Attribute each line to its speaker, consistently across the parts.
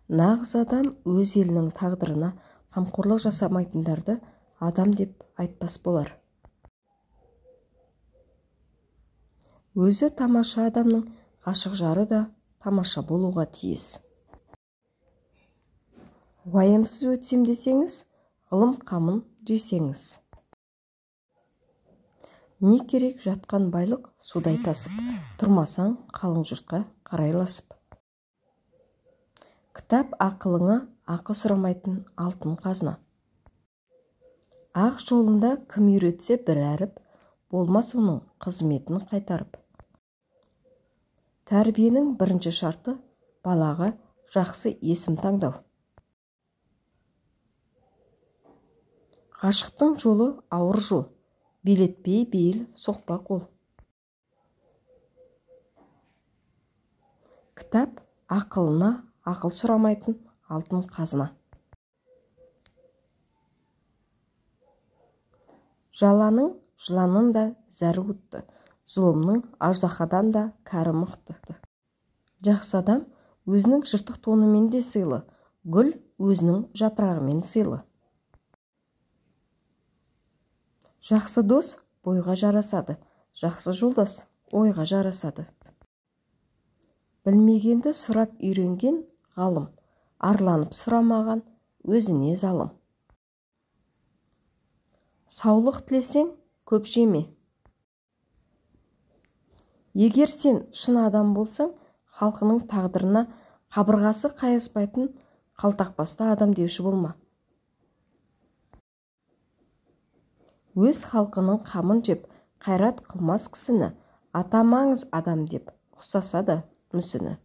Speaker 1: Нағыз адам өз елінің тағдырына қамқорлық жасамайтындарды адам деп айтпас болар. Өзі тамаша адамның ғашық жары да тамаша болуға тиіс. Уайымсыз өтсем десеңіз, ғылым қамын жесеңіз. Не керек жатқан байлық судай тасып, тұрмасаң қалың жұртқа қарайласып. Кітап ақылыңа ақы сұрамайтын алтын қазына. Ақ жолында кім үйретсе бір әріп, болмас оның қызметін қайтарып. Тәрбиенің бірінші шарты балаға жақсы есім таңдау. Ғашықтың жолы ауыр жол, билетпей бейіл соқпа қол. Кітап ақылына ақыл сұрамайтын алтын қазына. Жаланың жыланын да зәрі ұтты, зұлымның аждахадан да кәрі мықты. Жақсы адам өзінің жыртық тонымен де сыйлы, гүл өзінің жапырағымен сыйлы. Жақсы дос бойға жарасады, жақсы жолдас ойға жарасады. Білмегенді сұрап үйренген ғалым, арланып сұрамаған өзіне залым. Саулық тілесең көп жеме. Егер сен шын адам болсаң, халқының тағдырына қабырғасы қайыспайтын қалтақбасты адам деуші болма. Өз халқының қамын жеп, қайрат қылмас кісіні атамаңыз адам деп ұқсаса да мүсіні.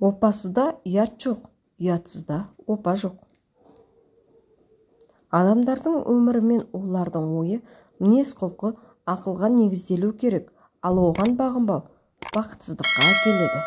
Speaker 1: Опасызда ұят жоқ, ұятсызда опа жоқ. Адамдардың өмірі мен олардың ойы, мінез құлқы ақылға негізделу керек, ал оған бағынбау бақытсыздыққа әкеледі.